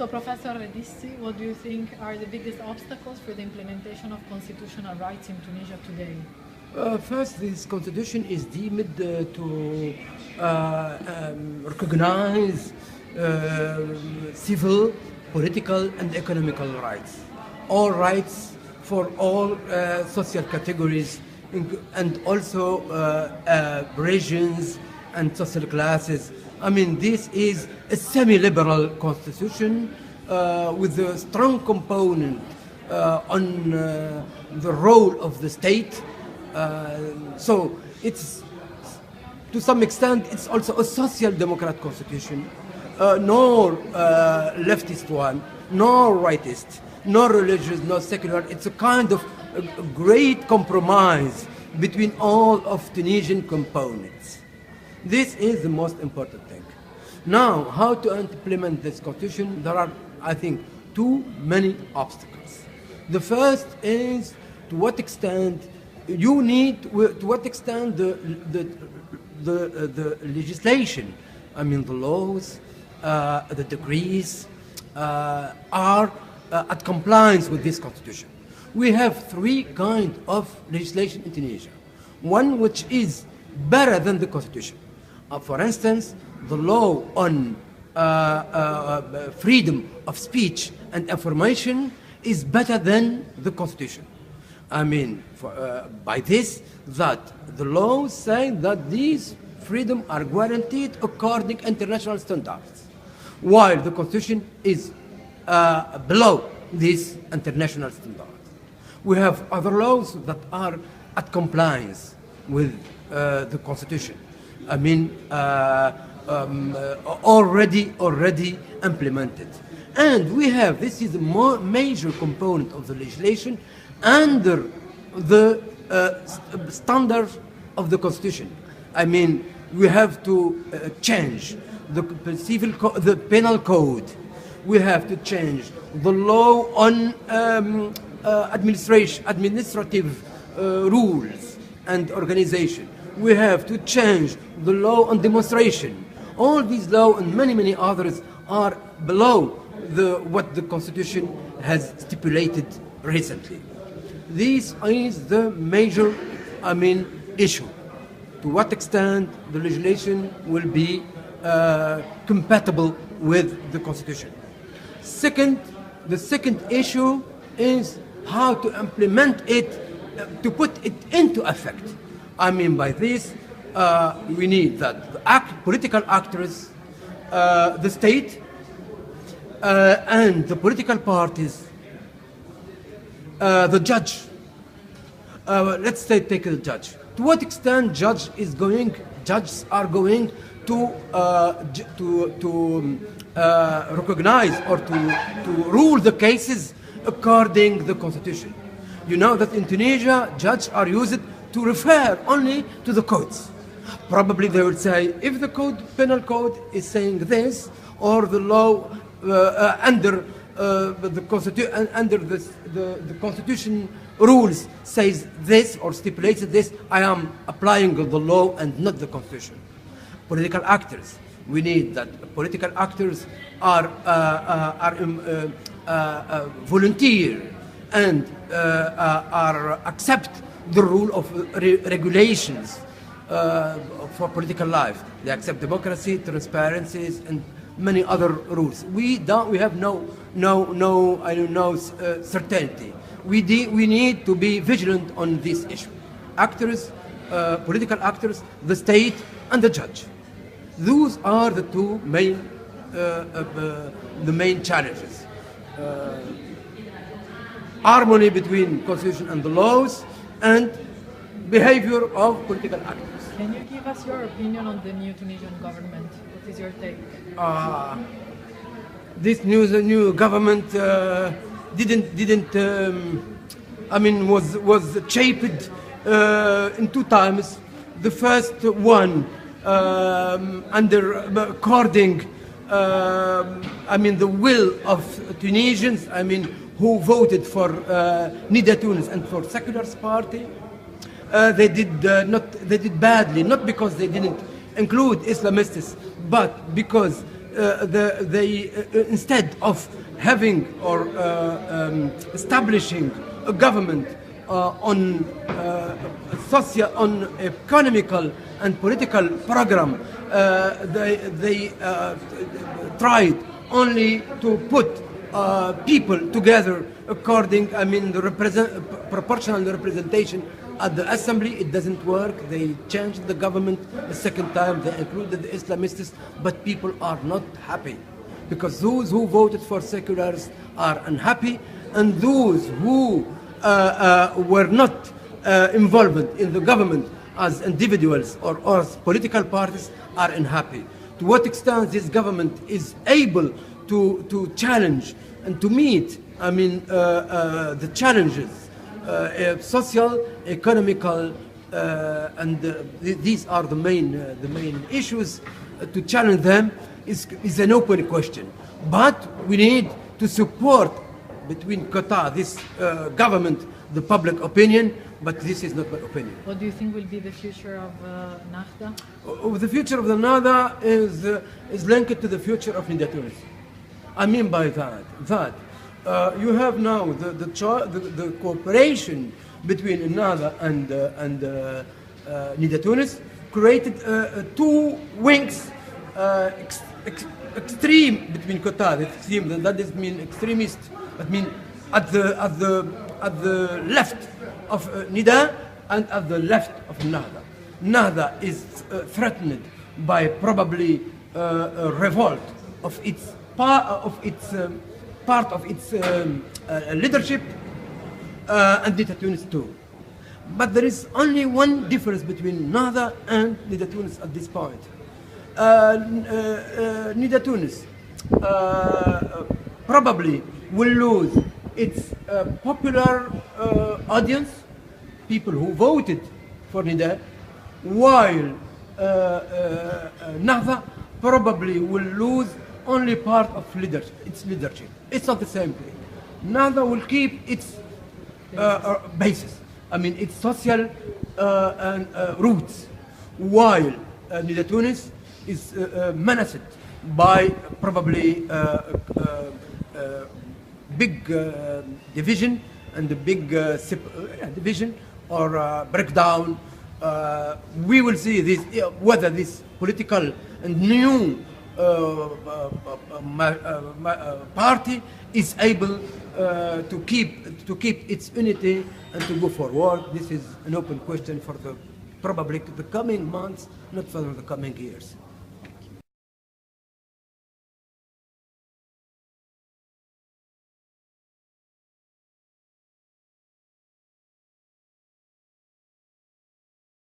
So, Professor Redissi, what do you think are the biggest obstacles for the implementation of constitutional rights in Tunisia today? First, this constitution is deemed to recognize civil, political, and economical rights. All rights for all social categories and also regions and social classes. I mean, this is a semi-liberal constitution with a strong component on the role of the state. So it's, to some extent, it's also a social democrat constitution, nor leftist one, nor rightist, nor religious, nor secular. It's a kind of a great compromise between all of Tunisian components. This is the most important thing. Now, how to implement this constitution? There are, I think, too many obstacles. The first is to what extent you need, to what extent the legislation, I mean the laws, the decrees, are at compliance with this constitution. We have three kinds of legislation in Tunisia. One which is better than the constitution. For instance, the law on freedom of speech and information is better than the constitution. I mean, by this, that the laws say that these freedoms are guaranteed according to international standards, while the constitution is below these international standards. We have other laws that are at compliance with the constitution. I mean, already implemented. And we have, this is a major component of the legislation under the standards of the constitution. I mean, we have to change the penal code. We have to change the law on administrative rules and organization. We have to change the law on demonstration. All these laws and many others are below what the constitution has stipulated recently. This is the major, I mean, issue. To what extent the legislation will be compatible with the constitution. The second issue is how to implement it, to put it into effect. I mean by this, we need that the political actors, the state, and the political parties, the judge. Let's say take the judge. To what extent judges are going to recognize or to rule the cases according to the constitution? You know that in Tunisia, judges are used to refer only to the codes. Probably they will say, if the penal code is saying this, or the law under the constitution rules says this or stipulates this, I am applying the law and not the constitution. Political actors, we need that political actors are volunteer and accept the rule of regulations for political life. They accept democracy, transparencies, and many other rules. We have no certainty. We need to be vigilant on this issue. Actors, political actors, the state, and the judge. Those are the two main challenges. Harmony between constitution and the laws, and behavior of political actors. Can you give us your opinion on the new Tunisian government? What is your take? This new government was shaped in two times. The first one according the will of Tunisians, who voted for Nida Tunis and for Secular's Party. They did badly, not because they didn't include Islamists, but because instead of having or establishing a government on social, on economical and political program, they tried only to put people together according, I mean, the proportional representation at the assembly. It doesn't work. They changed the government a second time. They included the Islamists, but people are not happy because those who voted for seculars are unhappy, and those who were not involved in the government as individuals or as political parties are unhappy. To what extent this government is able to challenge and to meet, I mean, the challenges, social, economical, and these are the main issues. To challenge them is an open question. But we need to support between Qatar, this government, the public opinion, but this is not my opinion. What do you think will be the future of Nahda? The future of the Nahda is linked to the future of Nida Tunis. I mean by that you have now the cooperation between Nahda and Nida Tunis created two wings, extreme between Qatar. Extreme, that does mean extremist. That means at the left of Nida and at the left of Nahda. Nahda is threatened by probably a revolt of its part of its leadership, and Nida Tunis too. But there is only one difference between Nahda and Nida Tunis at this point. Nida Tunis probably will lose its popular audience, people who voted for Nida, while Nahda probably will lose only part of its leadership. It's not the same thing. Nahda will keep its basis, I mean its social roots, while Nida Tunis is menaced by probably big division and a big division or breakdown. We will see this, whether this political and new party is able to keep its unity and to go forward. This is an open question for probably the coming months, not for the coming years.